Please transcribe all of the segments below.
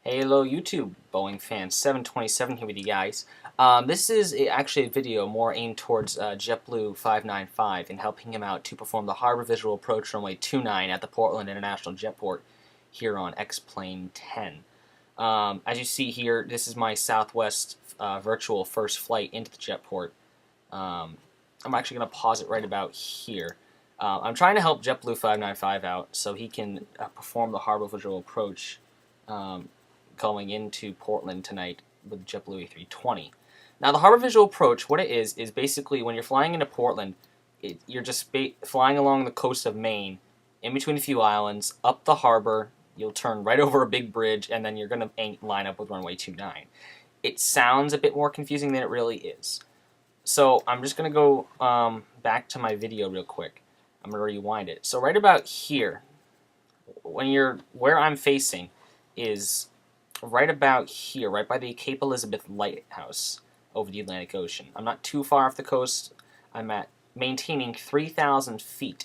Hey, hello YouTube, Boeing fan 727 here with you guys. This is actually a video more aimed towards JetBlue 595 and helping him out to perform the harbor visual approach runway 29 at the Portland International Jetport here on X-Plane 10. As you see here, this is my Southwest virtual first flight into the jetport. I'm actually going to pause it right about here. I'm trying to help JetBlue 595 out so he can perform the harbor visual approach going into Portland tonight with JetBlue A320. Now, the harbor visual approach, what it is basically when you're flying into Portland, you're just flying along the coast of Maine, in between a few islands, up the harbor. You'll turn right over a big bridge, and then you're going to line up with runway 29. It sounds a bit more confusing than it really is. So I'm just going to go back to my video real quick. I'm going to rewind it. So right about here, where I'm facing is right about here, right by the Cape Elizabeth Lighthouse over the Atlantic Ocean. I'm not too far off the coast. I'm at maintaining 3,000 feet.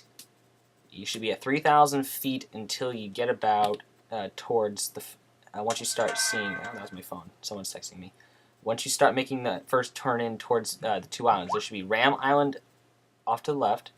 You should be at 3,000 feet until you get about towards the, once you start seeing, oh, that was my phone, someone's texting me. Once you start making the first turn in towards the two islands, there should be Ram Island off to the left,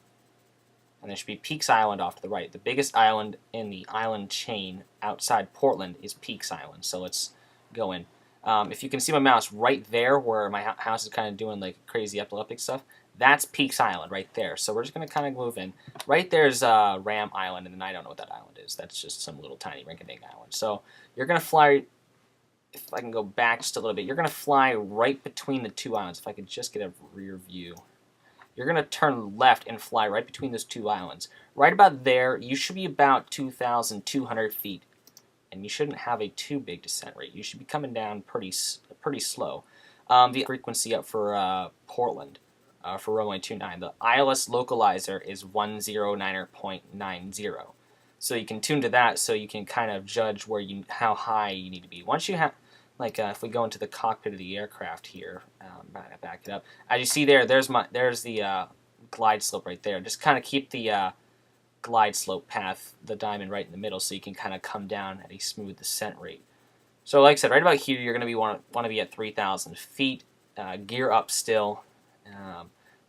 and there should be Peaks Island off to the right. The biggest island in the island chain outside Portland is Peaks Island, so let's go in. If you can see my mouse right there where my house is kind of doing like crazy epileptic stuff, that's Peaks Island right there. So we're just going to kind of move in. Right there's Ram Island, and then I don't know what that island is. That's just some little tiny rinky-dink island. So you're going to fly, if I can go back just a little bit, you're going to fly right between the two islands. If I could just get a rear view. You're going to turn left and fly right between those two islands. Right about there, you should be about 2,200 feet, and you shouldn't have a too big descent rate. You should be coming down pretty slow. The frequency up for Portland for runway 29. The ILS localizer is 109.90. So you can tune to that so you can kind of judge how high you need to be. Once you have, like if we go into the cockpit of the aircraft here, back it up. As you see there, there's the glide slope right there. Just kind of keep the glide slope path, the diamond right in the middle, so you can kind of come down at a smooth descent rate. So like I said, right about here, you're going to want to be at 3,000 feet. Gear up still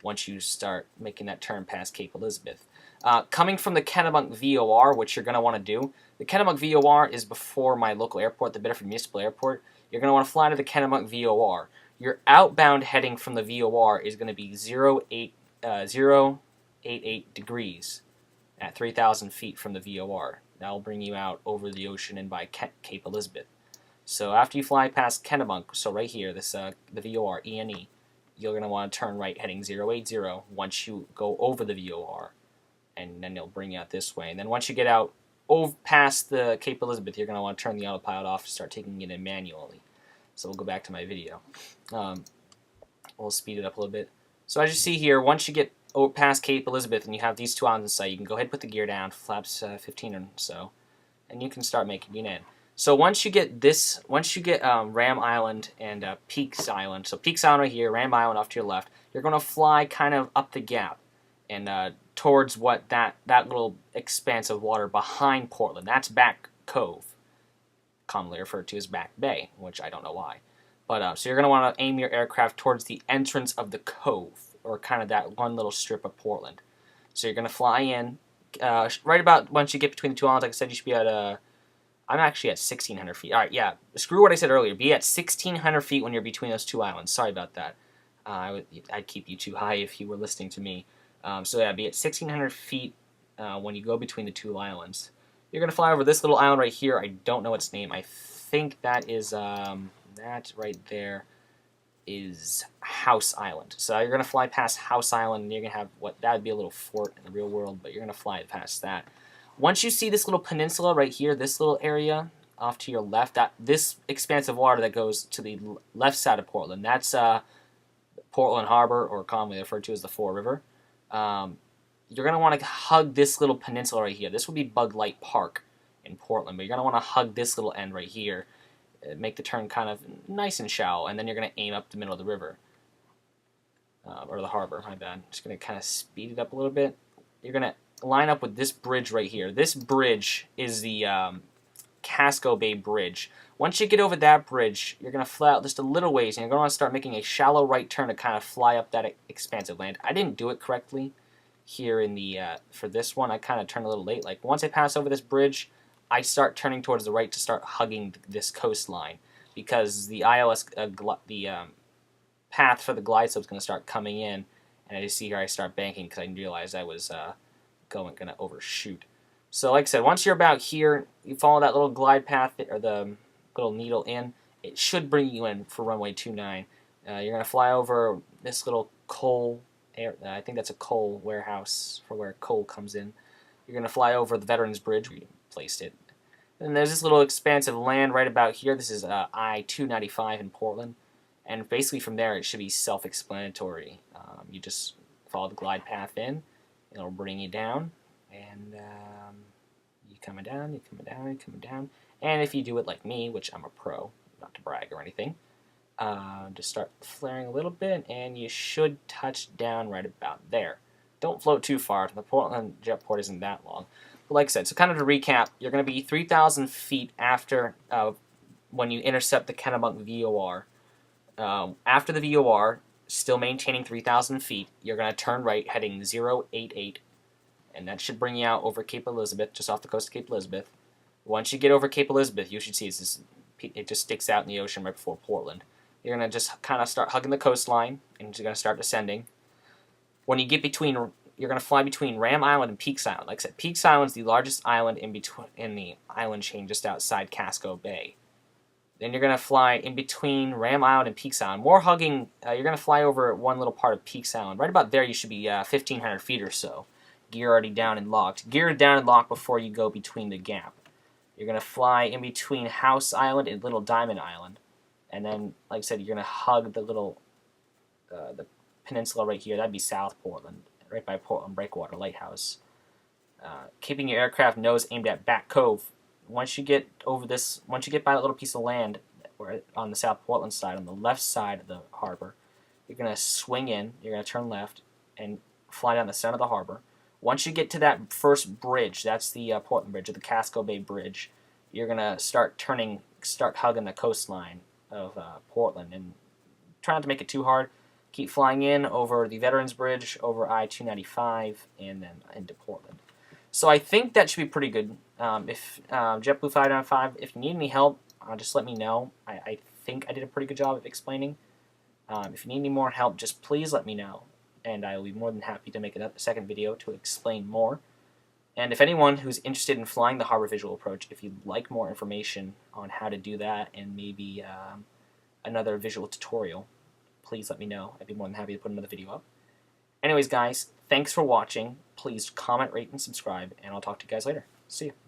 once you start making that turn past Cape Elizabeth. Coming from the Kennebunk VOR, which you're going to want to do, the Kennebunk VOR is before my local airport, the Biddeford Municipal Airport. You're going to want to fly to the Kennebunk VOR. Your outbound heading from the VOR is going to be 088 degrees at 3,000 feet from the VOR. That will bring you out over the ocean and by Cape Elizabeth. So after you fly past Kennebunk, so right here, this the VOR, ENE, you're going to want to turn right heading 080 once you go over the VOR. And then it'll bring you out this way. And then once you get out past the Cape Elizabeth, you're going to want to turn the autopilot off and start taking it in manually. So we'll go back to my video. We'll speed it up a little bit. So as you see here, once you get past Cape Elizabeth and you have these two islands in sight, you can go ahead and put the gear down, flaps 15 or so, and you can start making it in. So once you get Ram Island and Peaks Island, so Peaks Island right here, Ram Island off to your left, you're going to fly kind of up the gap and towards what that little expanse of water behind Portland. That's Back Cove, commonly referred to as Back Bay, which I don't know why. But so you're going to want to aim your aircraft towards the entrance of the cove, or kind of that one little strip of Portland. So you're going to fly in. Right about once you get between the two islands, like I said, you should be at I'm actually at 1,600 feet. All right, yeah. Screw what I said earlier. Be at 1,600 feet when you're between those two islands. Sorry about that. I'd keep you too high if you were listening to me. So yeah, be at 1,600 feet when you go between the two islands. You're going to fly over this little island right here. I don't know its name. I think that is, that right there is House Island. So you're going to fly past House Island, and you're going to have that would be a little fort in the real world, but you're going to fly past that. Once you see this little peninsula right here, this little area off to your left, this expanse of water that goes to the left side of Portland, that's Portland Harbor, or commonly referred to as the Fore River. You're going to want to hug this little peninsula right here. This would be Bug Light Park in Portland, but you're going to want to hug this little end right here, make the turn kind of nice and shallow, and then you're going to aim up the middle of the river, or the harbor, my bad. Just going to kind of speed it up a little bit. You're going to line up with this bridge right here. This bridge is the Casco Bay Bridge. Once you get over that bridge, you're going to fly out just a little ways, and you're going to want to start making a shallow right turn to kind of fly up that expansive land. I didn't do it correctly here in the for this one. I kind of turned a little late. Like once I pass over this bridge, I start turning towards the right to start hugging this coastline, because the ILS path for the glide slope is going to start coming in, and I just see here I start banking because I realized I was going to overshoot. So like I said, once you're about here, you follow that little glide path or the little needle in. It should bring you in for runway 29. You're going to fly over this little coal I think that's a coal warehouse for where coal comes in. You're going to fly over the Veterans Bridge where you placed it. And there's this little expansive land right about here. This is I-295 in Portland. And basically from there it should be self-explanatory. You just follow the glide path in. It'll bring you down. And you coming down, you coming down, you coming down. And if you do it like me, which I'm a pro, not to brag or anything, just start flaring a little bit, and you should touch down right about there. Don't float too far. The Portland jetport isn't that long. But like I said, so kind of to recap, you're going to be 3,000 feet after when you intercept the Kennebunk VOR. After the VOR, still maintaining 3,000 feet, you're going to turn right, heading 088, and that should bring you out over Cape Elizabeth, just off the coast of Cape Elizabeth. Once you get over Cape Elizabeth, you should see it just sticks out in the ocean right before Portland. You're going to just kind of start hugging the coastline, and you're going to start descending. When you get between, you're going to fly between Ram Island and Peaks Island. Like I said, Peaks Island is the largest island in the island chain just outside Casco Bay. Then you're going to fly in between Ram Island and Peaks Island. More hugging, you're going to fly over one little part of Peaks Island. Right about there, you should be 1,500 feet or so. Gear already down and locked. Gear down and locked before you go between the gap. You're going to fly in between House Island and Little Diamond Island. And then, like I said, you're going to hug the little the peninsula right here. That'd be South Portland, right by Portland Breakwater Lighthouse. Keeping your aircraft nose aimed at Back Cove. Once you get over this, once you get by that little piece of land on the South Portland side, on the left side of the harbor, you're going to swing in, you're going to turn left, and fly down the center of the harbor. Once you get to that first bridge, that's the Portland Bridge, or the Casco Bay Bridge, you're going to start hugging the coastline of Portland, and try not to make it too hard. Keep flying in over the Veterans Bridge, over I-295, and then into Portland. So I think that should be pretty good. If JetBlue 595, if you need any help, just let me know. I think I did a pretty good job of explaining. If you need any more help, just please let me know, and I will be more than happy to make a second video to explain more. And if anyone who's interested in flying the harbor visual approach, if you'd like more information on how to do that and maybe another visual tutorial, please let me know. I'd be more than happy to put another video up. Anyways, guys, thanks for watching. Please comment, rate, and subscribe, and I'll talk to you guys later. See you.